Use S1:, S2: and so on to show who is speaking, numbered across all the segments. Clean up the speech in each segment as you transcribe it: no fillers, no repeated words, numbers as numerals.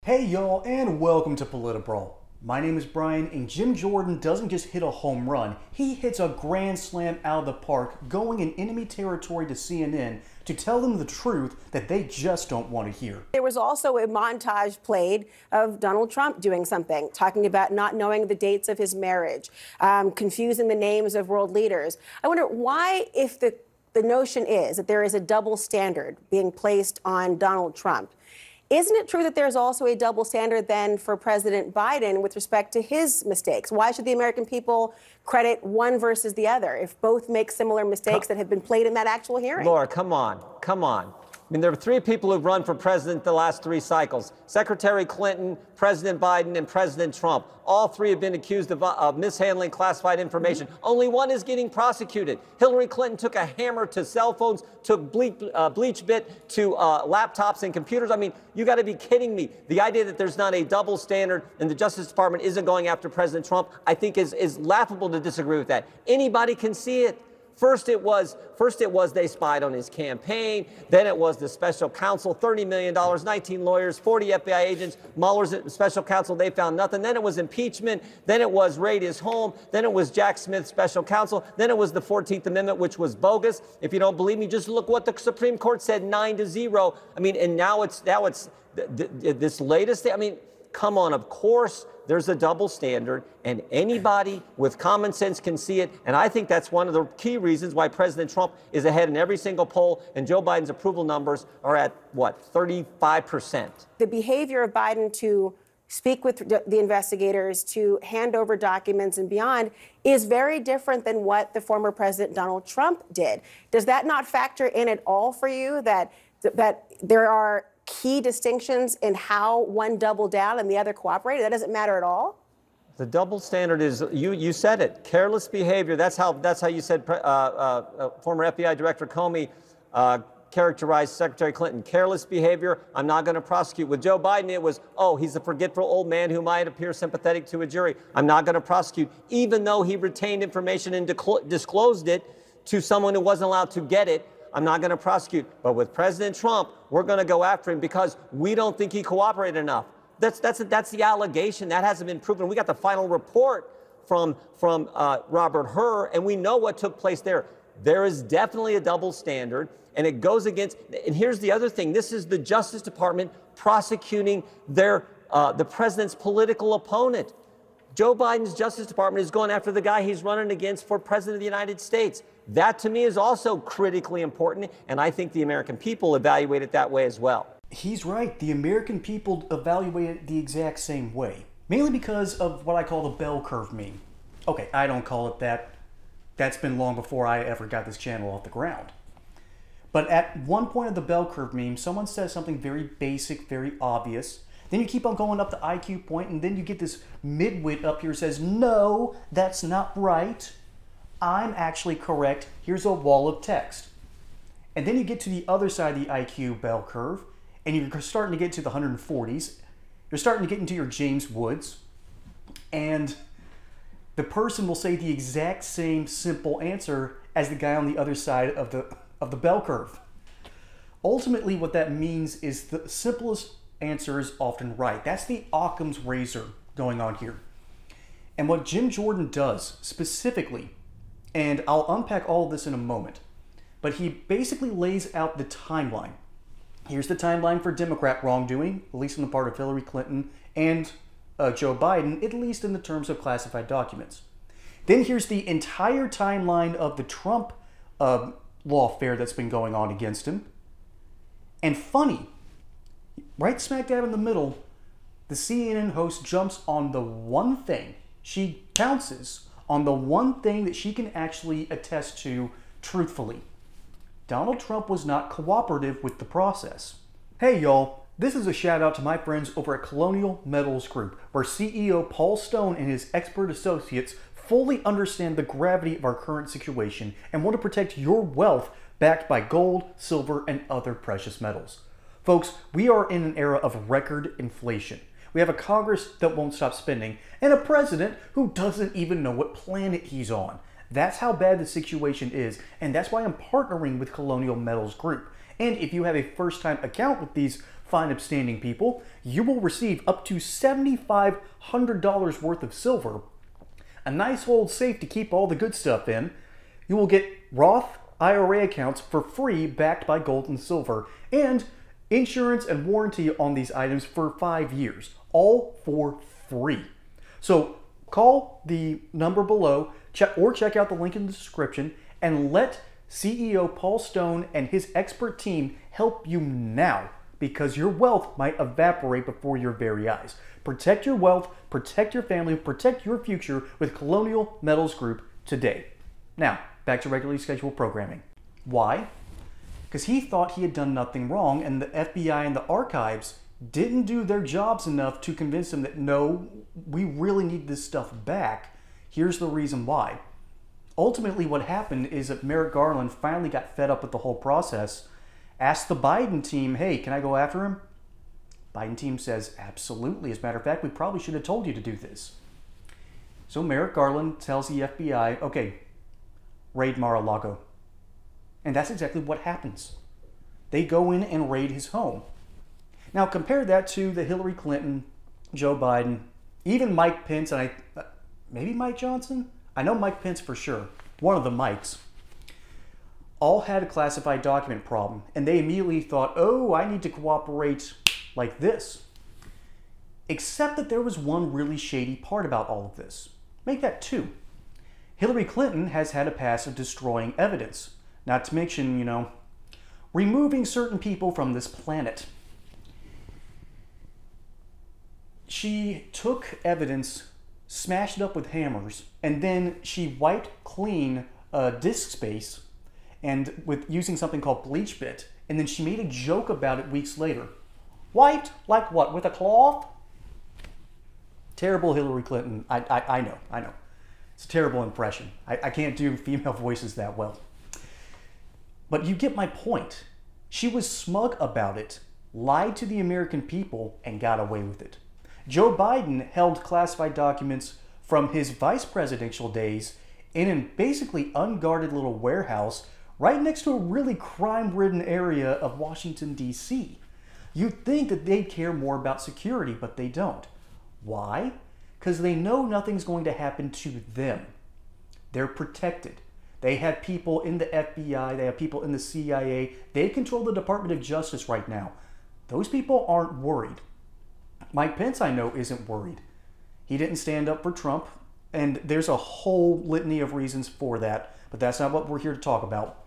S1: Hey y'all, and welcome to Politibrawl. My name is Brian, and Jim Jordan doesn't just hit a home run, he hits a grand slam out of the park, going in enemy territory to CNN to tell them the truth that they just don't want to hear.
S2: There was also a montage played of Donald Trump doing something, talking about not knowing the dates of his marriage, confusing the names of world leaders. I wonder why, if the notion is that there is a double standard being placed on Donald Trump, isn't it true that there's also a double standard then for President Biden with respect to his mistakes? Why should the American people credit one versus the other if both make similar mistakes that have been played in that actual hearing?
S3: Laura, come on. I mean, there are three people who've run for president the last three cycles: Secretary Clinton, President Biden, and President Trump. All three have been accused of mishandling classified information. Only one is getting prosecuted. Hillary Clinton took a hammer to cell phones, took bleach bit to laptops and computers. I mean, you got to be kidding me. The idea that there's not a double standard and the Justice Department isn't going after President Trump, I think is laughable to disagree with that. Anybody can see it. First it was they spied on his campaign. Then it was the special counsel, $30 million, 19 lawyers, 40 FBI agents, Mueller's special counsel. They found nothing. Then it was impeachment. Then it was raid his home. Then it was Jack Smith's special counsel. Then it was the 14th Amendment, which was bogus. If you don't believe me, just look what the Supreme Court said, 9-0. I mean, and now it's this latest thing. I mean, come on, of course there's a double standard, and anybody with common sense can see it. And I think that's one of the key reasons why President Trump is ahead in every single poll, and Joe Biden's approval numbers are at, what, 35%.
S2: The behavior of Biden to speak with the investigators, to hand over documents and beyond, is very different than what the former President Donald Trump did. Does that not factor in at all for you, that there are key distinctions in how one doubled down and the other cooperated? That doesn't matter at all?
S3: The double standard is, you said it, careless behavior. That's how you said former FBI Director Comey characterized Secretary Clinton. Careless behavior, I'm not going to prosecute. With Joe Biden, it was, oh, he's a forgetful old man who might appear sympathetic to a jury. I'm not going to prosecute, even though he retained information and disclosed it to someone who wasn't allowed to get it. I'm not going to prosecute. But with President Trump, we're going to go after him because we don't think he cooperated enough. That's the allegation. That hasn't been proven. We got the final report from Robert Hur, and we know what took place there. There is definitely a double standard, and it goes against. And here's the other thing. This is the Justice Department prosecuting the president's political opponent. Joe Biden's Justice Department is going after the guy he's running against for president of the United States. That, to me, is also critically important, and I think the American people evaluate it that way as well.
S1: He's right. The American people evaluate it the exact same way, mainly because of what I call the bell curve meme. Okay, I don't call it that. That's been long before I ever got this channel off the ground. But at one point of the bell curve meme, someone says something very basic, very obvious. Then you keep on going up the IQ point, and then you get this midwit up here who says, no, that's not right. I'm actually correct. Here's a wall of text. And then you get to the other side of the IQ bell curve, and you're starting to get to the 140s. You're starting to get into your James Woods, and the person will say the exact same simple answer as the guy on the other side of the bell curve. Ultimately, what that means is the simplest answer is often right. That's the Occam's razor going on here. And what Jim Jordan does specifically, and I'll unpack all of this in a moment, but he basically lays out the timeline. Here's the timeline for Democrat wrongdoing, at least on the part of Hillary Clinton and Joe Biden, at least in the terms of classified documents. Then here's the entire timeline of the Trump lawfare that's been going on against him. And funny, right smack dab in the middle, the CNN host jumps on the one thing. She pounces on the one thing that she can actually attest to truthfully. Donald Trump was not cooperative with the process. Hey y'all, this is a shout out to my friends over at Colonial Medals Group, where CEO Paul Stone and his expert associates fully understand the gravity of our current situation and want to protect your wealth backed by gold, silver, and other precious metals. Folks, we are in an era of record inflation. We have a Congress that won't stop spending, and a president who doesn't even know what planet he's on. That's how bad the situation is, and that's why I'm partnering with Colonial Medals Group. And if you have a first-time account with these fine upstanding people, you will receive up to $7,500 worth of silver, a nice old safe to keep all the good stuff in. You will get Roth IRA accounts for free backed by gold and silver, and insurance and warranty on these items for 5 years, all for free. So call the number below or check out the link in the description and let CEO Paul Stone and his expert team help you now, because your wealth might evaporate before your very eyes. Protect your wealth, protect your family, protect your future with Colonial Medals Group today. Now, back to regularly scheduled programming. Why? Because he thought he had done nothing wrong, and the FBI and the archives didn't do their jobs enough to convince him that, no, we really need this stuff back. Here's the reason why. Ultimately, what happened is that Merrick Garland finally got fed up with the whole process, asked the Biden team, hey, can I go after him? Biden team says, absolutely. As a matter of fact, we probably should have told you to do this. So Merrick Garland tells the FBI, okay, raid Mar-a-Lago. And that's exactly what happens. They go in and raid his home. Now compare that to the Hillary Clinton, Joe Biden, even Mike Pence, and maybe Mike Johnson? I know Mike Pence for sure, one of the Mikes, all had a classified document problem, and they immediately thought, oh, I need to cooperate like this. Except that there was one really shady part about all of this. Make that two. Hillary Clinton has had a past of destroying evidence, not to mention, removing certain people from this planet. She took evidence, smashed it up with hammers, and then she wiped clean disk space and with using something called bleach bit, and then she made a joke about it weeks later. Wiped? Like what? With a cloth? Terrible Hillary Clinton. I know. It's a terrible impression. I can't do female voices that well. But you get my point. She was smug about it, lied to the American people, and got away with it. Joe Biden held classified documents from his vice presidential days in a basically unguarded little warehouse right next to a really crime-ridden area of Washington, D.C. You'd think that they'd care more about security, but they don't. Why? Because they know nothing's going to happen to them. They're protected. They have people in the FBI, they have people in the CIA, they control the Department of Justice right now. Those people aren't worried. Mike Pence, I know, isn't worried. He didn't stand up for Trump, and there's a whole litany of reasons for that, but that's not what we're here to talk about.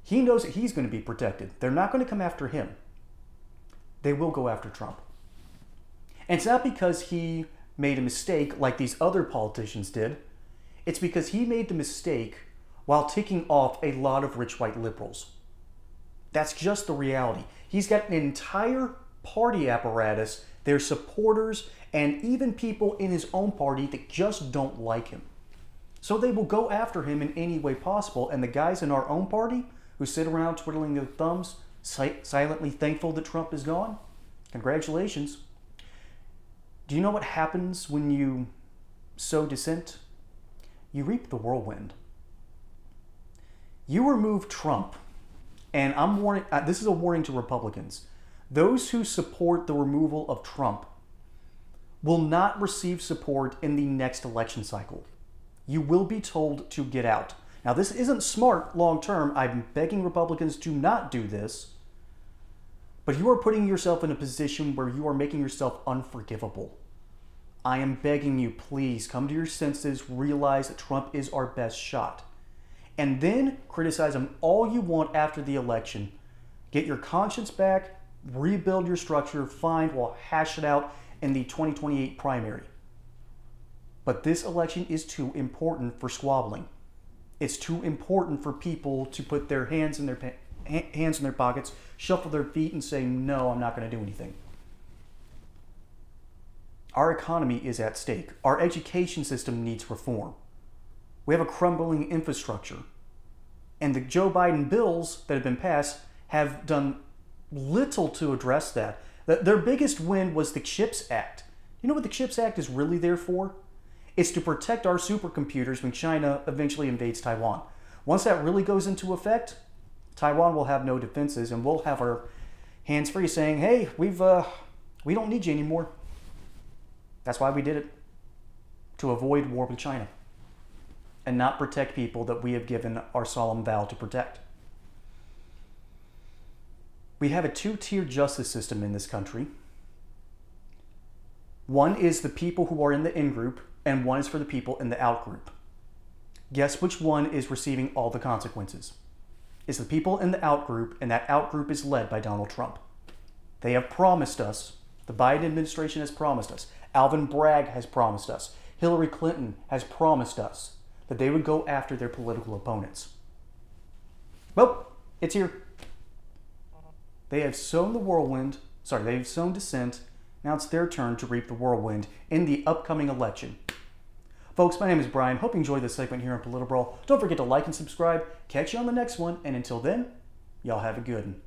S1: He knows that he's going to be protected. They're not going to come after him. They will go after Trump. And it's not because he made a mistake like these other politicians did. It's because he made the mistake while ticking off a lot of rich white liberals. That's just the reality. He's got an entire party apparatus, their supporters, and even people in his own party that just don't like him. So they will go after him in any way possible, and the guys in our own party who sit around twiddling their thumbs, silently thankful that Trump is gone, congratulations. Do you know what happens when you sow dissent? You reap the whirlwind. You remove Trump, and I'm warning, this is a warning to Republicans. Those who support the removal of Trump will not receive support in the next election cycle. You will be told to get out. Now, this isn't smart long term. I'm begging Republicans to not do this. But you are putting yourself in a position where you are making yourself unforgivable. I am begging you, please come to your senses, realize that Trump is our best shot. And then criticize him all you want after the election. Get your conscience back, rebuild your structure, fine, we'll hash it out in the 2028 primary. But this election is too important for squabbling. It's too important for people to put their hands in their pockets, shuffle their feet, and say, no, I'm not going to do anything. Our economy is at stake. Our education system needs reform. We have a crumbling infrastructure. And the Joe Biden bills that have been passed have done little to address that. Their biggest win was the CHIPS Act. You know what the CHIPS Act is really there for? It's to protect our supercomputers when China eventually invades Taiwan. Once that really goes into effect, Taiwan will have no defenses, and we'll have our hands-free saying, hey, we don't need you anymore. That's why we did it. To avoid war with China. And not protect people that we have given our solemn vow to protect. We have a two-tier justice system in this country. One is the people who are in the in-group, and one is for the people in the out-group. Guess which one is receiving all the consequences? It's the people in the out-group, and that out-group is led by Donald Trump. They have promised us, the Biden administration has promised us, Alvin Bragg has promised us, Hillary Clinton has promised us that they would go after their political opponents. Well, it's here. They have sown the whirlwind, they've sown dissent. Now it's their turn to reap the whirlwind in the upcoming election. Folks, my name is Brian. Hope you enjoyed this segment here on Political Brawl. Don't forget to like and subscribe. Catch you on the next one. And until then, y'all have a good one.